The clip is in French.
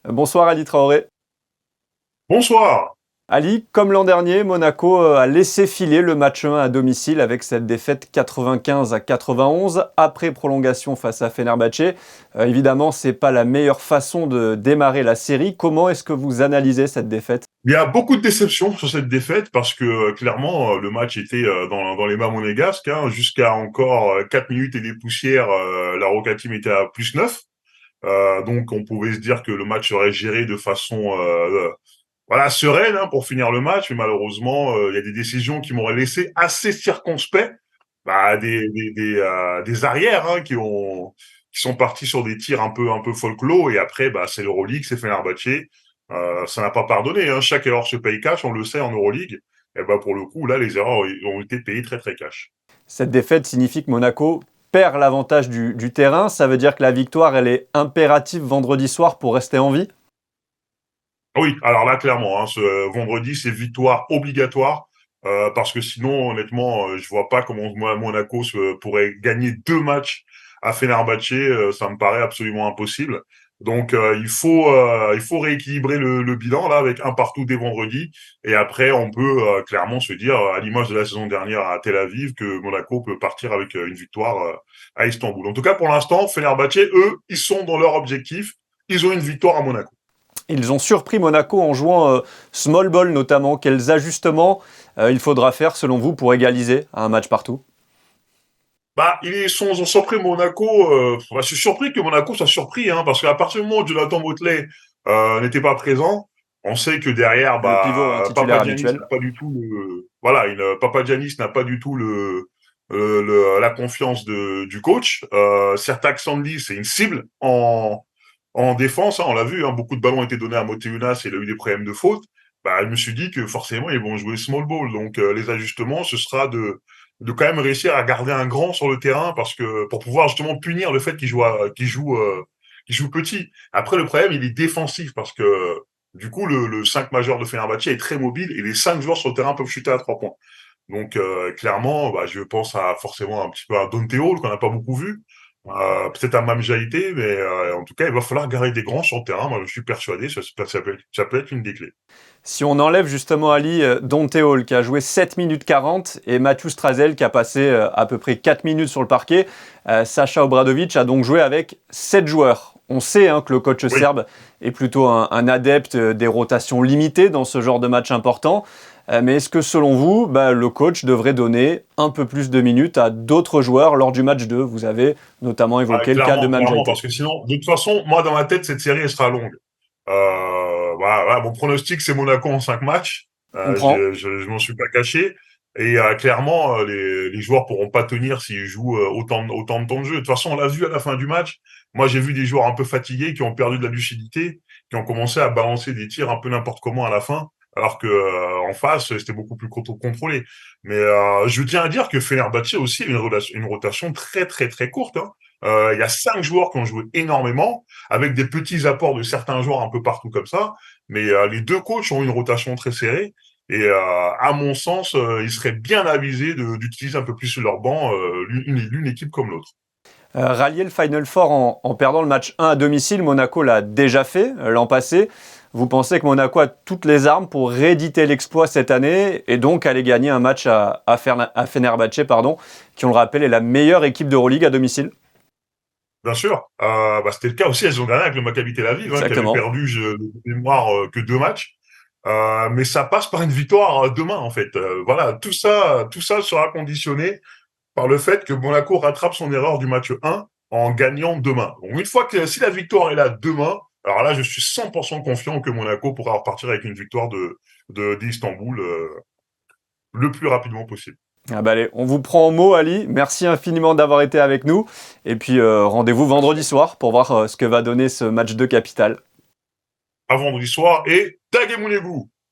Bonsoir Ali Traoré. Bonsoir. Ali, comme l'an dernier, Monaco a laissé filer le match 1 à domicile avec cette défaite 95-91 après prolongation face à Fenerbahçe. Évidemment, c'est pas la meilleure façon de démarrer la série. Comment est-ce que vous analysez cette défaite? Il y a beaucoup de déceptions sur cette défaite parce que clairement le match était dans les mains monégasques. Jusqu'à encore 4 minutes et des poussières, la Roca Team était à +9. Donc on pouvait se dire que le match serait géré de façon voilà sereine pour finir le match. Mais malheureusement, il y a des décisions qui m'auraient laissé assez circonspect. Des arrières qui sont partis sur des tirs un peu folklore et après c'est l'Euroleague, c'est Fenerbahçe. Ça n'a pas pardonné. Chaque erreur se paye cash, on le sait en Euroleague. Et pour le coup là, les erreurs ont été payées très très cash. Cette défaite signifie que Monaco perd l'avantage du terrain. Ça veut dire que la victoire, elle est impérative vendredi soir pour rester en vie? Oui, alors là clairement, ce vendredi c'est victoire obligatoire. Parce que sinon, honnêtement, je vois pas comment Monaco pourrait gagner 2 matchs à Fenerbahçe. Ça me paraît absolument impossible. Donc, il faut rééquilibrer le bilan là avec un partout dès vendredi. Et après, on peut clairement se dire, à l'image de la saison dernière à Tel Aviv, que Monaco peut partir avec une victoire à Istanbul. En tout cas, pour l'instant, Fenerbahçe, eux, ils sont dans leur objectif. Ils ont une victoire à Monaco. Ils ont surpris Monaco en jouant small ball notamment. Quels ajustements il faudra faire selon vous pour égaliser à un match partout? Ils ont surpris Monaco. Je suis surpris que Monaco soit surpris, parce qu'à partir du moment où Jonathan Motley n'était pas présent, on sait que derrière, Le pivot titulaire Papagiannis habituel. n'a pas du tout Papagiannis n'a pas du tout la confiance du coach. Sertak Sandy, c'est une cible en défense. On l'a vu, beaucoup de ballons ont été donnés à Moteunas et il a eu des problèmes de faute. Je me suis dit que forcément ils vont jouer small ball. Donc les ajustements, ce sera de quand même réussir à garder un grand sur le terrain parce que pour pouvoir justement punir le fait qu'il joue petit. Après le problème il est défensif parce que du coup le 5 majeur de Fenerbahçe est très mobile et les 5 joueurs sur le terrain peuvent chuter à 3 points. Donc clairement, je pense à forcément un petit peu à Dante Hall qu'on n'a pas beaucoup vu, peut-être à Mam Jaïté, mais en tout cas il va falloir garder des grands sur le terrain. Moi je suis persuadé, ça peut être une des clés. Si on enlève justement Ali, Dante Hall qui a joué 7 minutes 40 et Mathieu Strazel qui a passé à peu près 4 minutes sur le parquet, Sacha Obradovic a donc joué avec 7 joueurs. On sait que le coach Oui. serbe est plutôt un adepte des rotations limitées dans ce genre de match important. Mais est-ce que selon vous, le coach devrait donner un peu plus de minutes à d'autres joueurs lors du match 2? Vous avez notamment évoqué le cas de Mam Clairement, Jaïté. parce que sinon, de toute façon, moi dans ma tête, cette série elle sera longue. Voilà, mon pronostic c'est Monaco en 5 matchs. Je comprends. Je m'en suis pas caché. Et clairement, les joueurs pourront pas tenir s'ils jouent autant de temps de jeu. De toute façon, on l'a vu à la fin du match. Moi, j'ai vu des joueurs un peu fatigués qui ont perdu de la lucidité, qui ont commencé à balancer des tirs un peu n'importe comment à la fin, alors que en face, c'était beaucoup plus contrôlé. Mais je tiens à dire que Fenerbahçe aussi a une rotation très très très courte. Il y a 5 joueurs qui ont joué énormément, avec des petits apports de certains joueurs un peu partout comme ça. Mais les deux coachs ont une rotation très serrée. Et à mon sens, ils seraient bien avisés d'utiliser un peu plus leur banc, l'une équipe comme l'autre. Rallier le Final Four en perdant le match 1 à domicile, Monaco l'a déjà fait l'an passé. Vous pensez que Monaco a toutes les armes pour rééditer l'exploit cette année et donc aller gagner un match à Fenerbahçe, qui, on le rappelle, est la meilleure équipe d'Euroleague à domicile? Bien sûr, c'était le cas aussi la saison dernière avec le Maccabi Tel Aviv, qui avait Exactement. perdu de mémoire que 2 matchs. Mais ça passe par une victoire demain en fait. Voilà, tout ça sera conditionné par le fait que Monaco rattrape son erreur du match 1 en gagnant demain. Donc une fois que si la victoire est là demain, alors là je suis 100% confiant que Monaco pourra repartir avec une victoire d'Istanbul le plus rapidement possible. Allez, on vous prend en mot, Ali. Merci infiniment d'avoir été avec nous. Et puis rendez-vous vendredi soir pour voir ce que va donner ce match de capitale. À vendredi soir et Tagemunegu.